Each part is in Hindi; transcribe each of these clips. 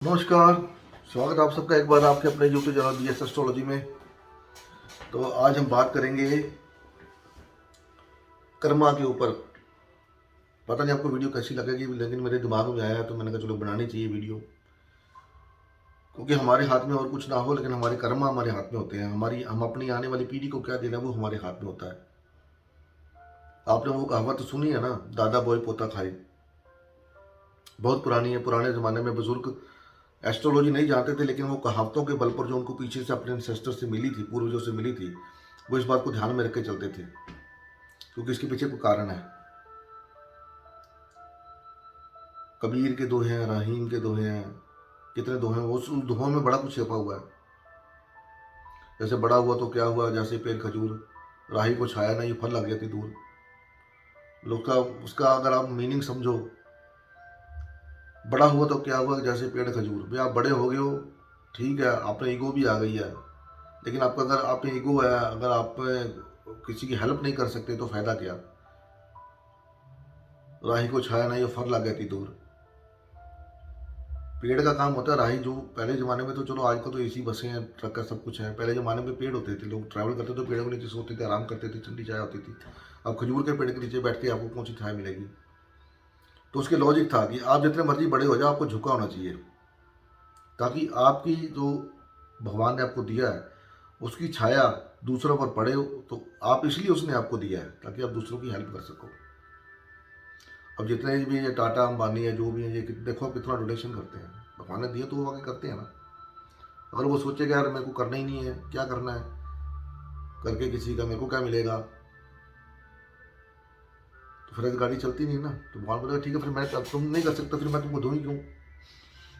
नमस्कार। स्वागत है आप सबका एक बार आपके अपने यूट्यूब चैनल BS एस्ट्रोलॉजी में। तो आज हम बात करेंगे कर्मा के ऊपर। पता नहीं आपको वीडियो कैसी लगेगी, लेकिन मेरे दिमाग में आया तो मैंने कहा चलो बनानी चाहिए वीडियो, क्योंकि हमारे हाथ में और कुछ ना हो लेकिन हमारे कर्मा हमारे हाथ में होते हैं। हम अपनी आने वाली पीढ़ी को क्या देना है वो हमारे हाथ में होता है। आपने वो कहावत तो सुनी है ना, दादा बोए पोता खाए। बहुत पुरानी है। पुराने ज़माने में बुजुर्ग एस्ट्रोलॉजी नहीं जानते थे, लेकिन वो कहावतों के बल पर जो उनको पीछे से अपने एंसेस्टर से मिली थी, पूर्वजों से मिली थी, वो इस बात को ध्यान में रख के चलते थे, क्योंकि इसके पीछे कोई कारण है। कबीर के दोहे हैं, रहीम के दोहे हैं, कितने दोहे हैं, वो उस दोहों में बड़ा कुछ छिपा हुआ है। जैसे बड़ा हुआ तो क्या हुआ, जैसे पेड़ खजूर, राही को छाया नहीं फल लग जाती दूर। लोग का उसका अगर आप मीनिंग समझो, बड़ा हुआ तो क्या हुआ, जैसे पेड़ खजूर। भाई आप बड़े हो गए हो, ठीक है, आप में ईगो भी आ गई है, लेकिन आपका अगर आप में ईगो है, अगर आप किसी की हेल्प नहीं कर सकते तो फायदा क्या। राही को छाया नहीं और फल लग जाती दूर। पेड़ का काम होता है राही। जो पहले ज़माने में तो चलो आजकल तो एसी बसें हैं, ट्रक का सब कुछ है, पहले ज़माने में पेड़ होते थे, लोग ट्रैवल करते थे, पेड़ों के नीचे सोते थे, आराम करते थे, ठंडी चाय होती थी। अब खजूर के पेड़ के नीचे बैठ के आपको कौन सी छाया मिलेगी। तो उसके लॉजिक था कि आप जितने मर्जी बड़े हो जाओ, आपको झुका होना चाहिए, ताकि आपकी जो भगवान ने आपको दिया है उसकी छाया दूसरों पर पड़े। तो आप इसलिए उसने आपको दिया है ताकि आप दूसरों की हेल्प कर सको। अब जितने भी ये टाटा अंबानी है, जो भी है, ये देखो कितना डोनेशन करते हैं। भगवान ने दिया तो वो आगे करते हैं ना। अगर वो सोचेगा यार मेरे को करना ही नहीं है, क्या करना है करके किसी का, मेरे को क्या मिलेगा, तो फिर गाड़ी चलती नहीं ना। तो भगवान बोलेगा ठीक है, फिर मैं, अब तुम नहीं कर सकते, फिर मैं तुमको दूँ ही क्यों।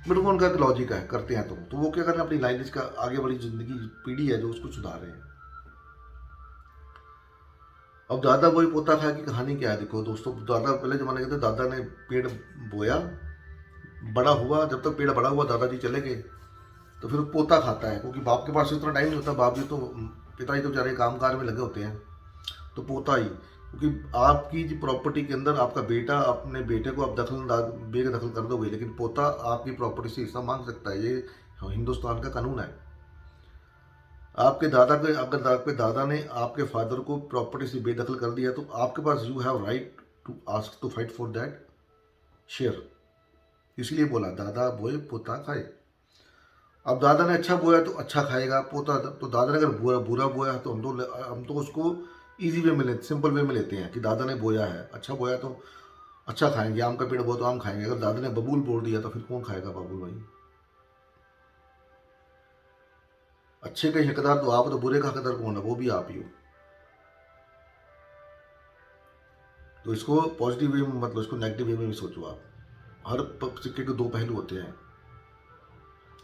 बट वो उनका एक लॉजिक है, करते हैं तो वो क्या कर रहे हैं, अपनी लाइनेज का आगे वाली जिंदगी पीढ़ी है जो उसको सुधार रहे हैं। अब दादा वही पोता खा की कहानी क्या है, देखो दोस्तों। दादा पहले जमाने के थे, दादा ने पेड़ बोया, बड़ा हुआ, जब तक पेड़ बड़ा हुआ दादाजी चले गए, तो फिर पोता खाता है, क्योंकि बाप के पास इतना टाइम नहीं होता। बाप जी तो, पिताजी तो बेचारे काम कार में लगे होते हैं, तो पोता ही। क्योंकि आपकी जो प्रॉपर्टी के अंदर आपका बेटा, अपने बेटे को आप बेदखल कर दोगे, लेकिन पोता आपकी प्रॉपर्टी से हिस्सा मांग सकता है। ये हिंदुस्तान का कानून है। आपके दादा के, अगर आपके दादा ने आपके फादर को प्रॉपर्टी से बेदखल कर दिया, तो आपके पास you have right to ask to fight for that share. इसलिए बोला दादा बोए पोता खाए। अब दादा ने अच्छा बोया तो अच्छा खाएगा पोता, तो दादा ने अगर बुरा बुरा बोया तो हम तो उसको इजी वे में लेते, सिंपल वे में लेते हैं कि दादा ने बोया है, अच्छा बोया तो अच्छा खाएंगे। आम का पेड़ बोया तो आम खाएंगे। अगर दादा ने बबूल बोल दिया तो फिर कौन खाएगा बबूल भाई। अच्छे के हकदार तो आप, तो बुरे का हकदार कौन है, वो भी आप ही हो। तो इसको पॉजिटिव वे में मतलब, इसको नेगेटिव वे में भी सोचो आप। हर सिक्के के दो पहलू होते हैं।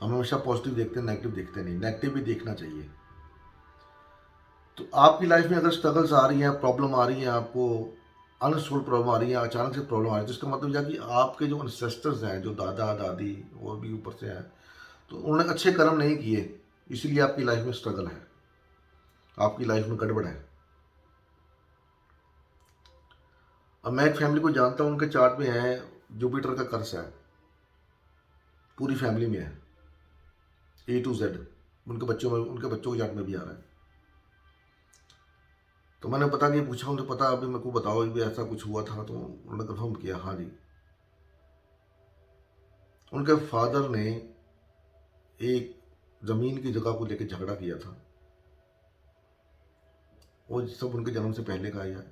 हम हमेशा पॉजिटिव देखते हैं, नेगेटिव देखते नहीं। नेगेटिव भी देखना चाहिए। तो आपकी लाइफ में अगर स्ट्रगल्स आ रही हैं, प्रॉब्लम आ रही हैं, आपको अनसोल्व प्रॉब्लम आ रही है, अचानक से प्रॉब्लम आ रही है, तो इसका मतलब यह कि आपके जो एंसेस्टर्स हैं, जो दादा दादी और भी ऊपर से हैं, तो उन्होंने अच्छे कर्म नहीं किए, इसलिए आपकी लाइफ में स्ट्रगल है, आपकी लाइफ में गड़बड़ है। अब मैं एक फैमिली को जानता हूँ, उनके चार्ट में है जुपिटर का कर्स है, पूरी फैमिली में है, A to Z। उनके बच्चों के चार्ट में भी आ रहा है। तो मैंने पता नहीं पूछा, उनसे पता अभी मेरे को बताओ भी ऐसा कुछ हुआ था, तो उन्होंने कंफर्म किया हाँ जी। उनके फादर ने एक जमीन की जगह को लेकर झगड़ा किया था। वो सब उनके जन्म से पहले का ही है।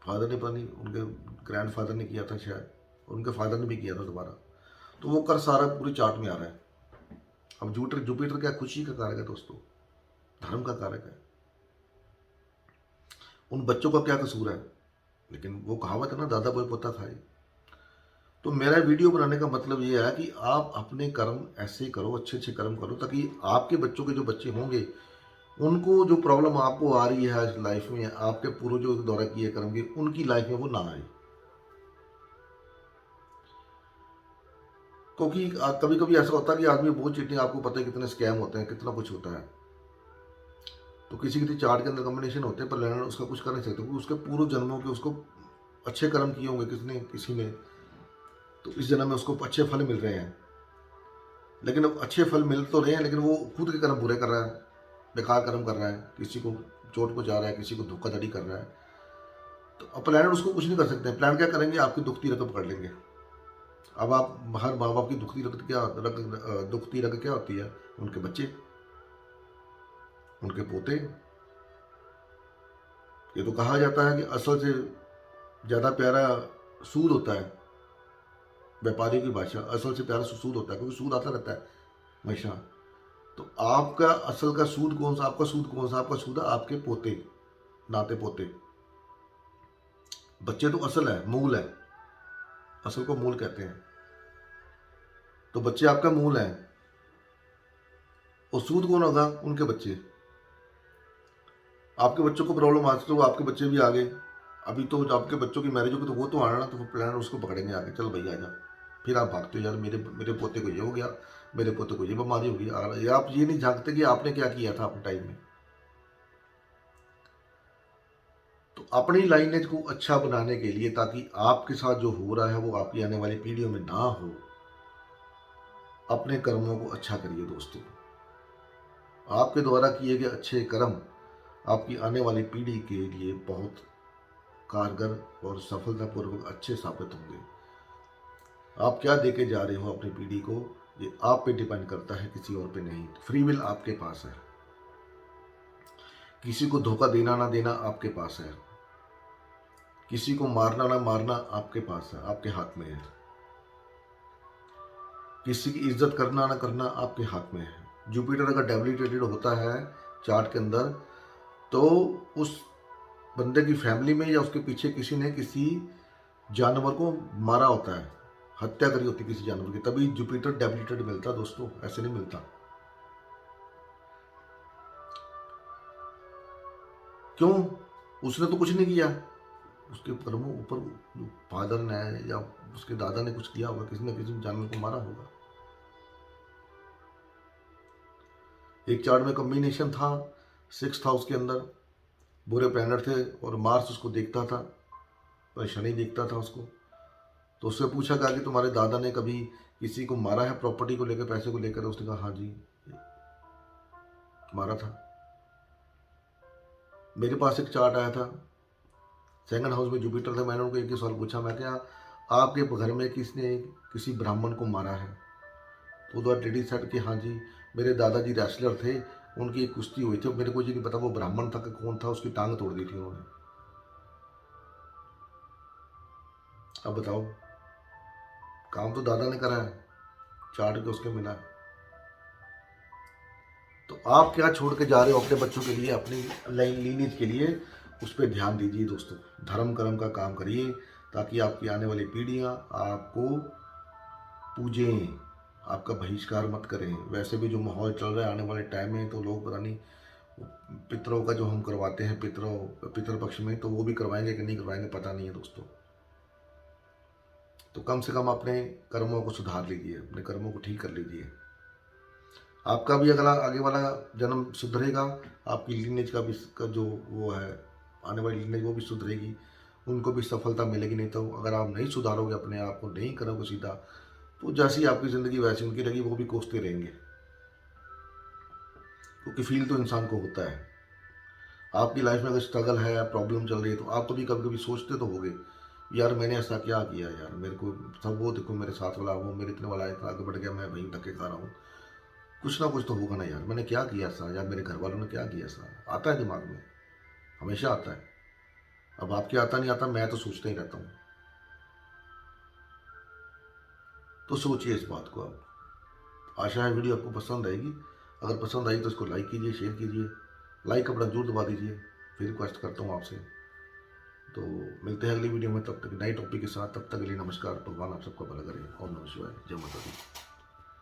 फादर ने पता नहीं, उनके ग्रैंडफादर ने किया था शायद, और उनके फादर ने भी किया था दोबारा। तो वो कर सारा पूरे चार्ट में आ रहा है। अब जुपिटर जुपिटर क्या खुशी का कारक है दोस्तों, धर्म का कारक है। उन बच्चों का क्या कसूर है, लेकिन वो कहावत है ना, दादा बोए पोता खाए। तो मेरा वीडियो बनाने का मतलब ये है कि आप अपने कर्म ऐसे करो, अच्छे अच्छे कर्म करो, ताकि आपके बच्चों के जो बच्चे होंगे, उनको जो प्रॉब्लम आपको आ रही है आज लाइफ में, आपके पूर्वजों के द्वारा किए कर्म की, उनकी लाइफ में वो ना आए। क्योंकि कभी कभी ऐसा होता है कि आदमी बहुत चीटिंग, आपको पता है कितने स्कैम होते हैं, कितना कुछ होता है। तो किसी किसी चार्ट के अंदर कॉम्बिनेशन होते हैं, पर लैंडर उसका कुछ कर नहीं सकते, क्योंकि उसके पूर्व जन्मों के उसको अच्छे कर्म किए होंगे किसने किसी ने, तो इस जन्म में उसको अच्छे फल मिल रहे हैं। लेकिन अब अच्छे फल मिल तो रहे हैं, लेकिन वो खुद के कर्म बुरे कर रहा है, बेकार कर्म कर रहा है, किसी को चोट पहुंचा रहा है, किसी को धोखाधड़ी कर रहा है। तो अब प्लानट उसको कुछ नहीं कर सकते हैं। प्लान क्या करेंगे, आपकी दुखती रकम पकड़ लेंगे। अब आप हर माँ बाप की दुखती रकम क्या होती है, उनके बच्चे, उनके पोते। ये तो कहा जाता है कि असल से ज़्यादा प्यारा सूद होता है, व्यापारी की भाषा, असल से प्यारा सूद होता है, क्योंकि सूद आता रहता है हमेशा। तो आपका असल का सूद कौन सा, आपका सूद कौन सा, आपका सूद है आपके पोते, नाते पोते। बच्चे तो असल है, मूल है, असल को मूल कहते हैं। तो बच्चे आपका मूल है, और सूद कौन होगा, उनके बच्चे। आपके बच्चों को प्रॉब्लम आती तो आपके बच्चे भी आ गए। अभी तो आपके बच्चों की मैरिज होगी तो वो तो आना ना, तो वो प्लान उसको पकड़ेंगे आगे, चल भैया आ जा। फिर आप भागते हो, यार मेरे मेरे पोते को ये हो गया, मेरे पोते को ये बीमारी हो गई। और आप ये नहीं झांकते कि आपने क्या किया था अपने टाइम में। तो अपनी लाइनेज को अच्छा बनाने के लिए, ताकि आपके साथ जो हो रहा है वो आपकी आने वाली पीढ़ियों में ना हो, अपने कर्मों को अच्छा करिए दोस्तों। आपके द्वारा किए गए अच्छे कर्म आपकी आने वाली पीढ़ी के लिए बहुत कारगर और सफलतापूर्वक अच्छे साबित होंगे। आप क्या देके जा रहे हो अपनी पीढ़ी को, ये आप पे डिपेंड करता है, किसी और पे नहीं। फ्री विल आपके पास है, किसी को धोखा देना ना देना आपके पास है, किसी को मारना ना मारना आपके पास है, आपके हाथ में है। किसी की इज्जत करना ना करना आपके हाथ में है। जुपिटर अगर डेबिलिटेटेड होता है चार्ट के अंदर, तो उस बंदे की फैमिली में या उसके पीछे किसी ने किसी जानवर को मारा होता है, हत्या करी होती किसी जानवर की, तभी जुपिटर डेबिलिटेड मिलता दोस्तों, ऐसे नहीं मिलता। क्यों? उसने तो कुछ नहीं किया, उसके कर्मों ऊपर फादर ने या उसके दादा ने कुछ किया होगा, किसी न किसी जानवर को मारा होगा। एक चार्ट में कॉम्बिनेशन था 6th हाउस के अंदर, बुरे प्लैनेट थे और मार्स उसको देखता था, पर शनि देखता था उसको। तो उससे पूछा गया कि तुम्हारे दादा ने कभी किसी को मारा है प्रॉपर्टी को लेकर, पैसे को लेकर? उसने कहा हाँ जी मारा था। मेरे पास एक चार्ट आया था, 2nd हाउस में जुपिटर था। मैंने उनको एक ही सवाल पूछा, मैं क्या आपके घर में किसने किसी ब्राह्मण को मारा है? तो उधर लेडी सेड कि हाँ जी मेरे दादाजी रेसलर थे, उनकी एक कुश्ती हुई थी, मेरे को ये नहीं पता वो ब्राह्मण था कि कौन था, उसकी टांग तोड़ दी थी उन्होंने। अब बताओ, काम तो दादा ने करा है, चार्ट के उसके मिला। तो आप क्या छोड़ के जा रहे हो अपने बच्चों के लिए, अपनी लीनेज के लिए, उस पर ध्यान दीजिए दोस्तों। धर्म कर्म का काम करिए, ताकि आपकी आने वाली पीढ़ियाँ आपको पूजें, आपका बहिष्कार मत करें। वैसे भी जो माहौल चल रहा है आने वाले टाइम में, तो लोग पता नहीं पितरों का जो हम करवाते हैं पितृपक्ष में, तो वो भी करवाएंगे कि नहीं करवाएंगे पता नहीं है दोस्तों। तो कम से कम अपने कर्मों को सुधार लीजिए, अपने कर्मों को ठीक कर लीजिए। आपका भी अगला आगे वाला जन्म सुधरेगा, आपकी लीनेज का जो वो है आने वाली लीनेज, वो भी सुधरेगी, उनको भी सफलता मिलेगी। नहीं तो अगर आप नहीं सुधारोगे, अपने आप को नहीं करोगे सीधा, तो जैसी आपकी ज़िंदगी वैसी उनकी रहेगी, वो भी कोसते रहेंगे। क्योंकि फील तो इंसान को होता है। आपकी लाइफ में अगर स्ट्रगल है, प्रॉब्लम चल रही है, तो आप तो भी कभी कभी सोचते तो होगे, यार मैंने ऐसा क्या किया यार, मेरे को सब वो देखो, मेरे साथ वाला वो मेरे इतने वाला इतना आगे बढ़ गया, मैं वहीं धक्के खा रहा हूँ। कुछ ना कुछ तो होगा ना यार, मैंने क्या किया था, या मेरे घर वालों ने क्या किया था, आता है दिमाग में, हमेशा आता है। अब आपके आता नहीं आता, मैं तो सोचता ही रहता हूँ। तो सोचिए इस बात को आप। आशा है वीडियो आपको पसंद आएगी। अगर पसंद आई तो इसको लाइक कीजिए, शेयर कीजिए। लाइक का बटन जरूर दबा दीजिए, फिर रिक्वेस्ट करता हूँ आपसे। तो मिलते हैं अगली वीडियो में, तब तक नए टॉपिक के साथ। तब तक के लिए नमस्कार। भगवान आप सबका भला करे। ओम नमः शिवाय। जय माता दी।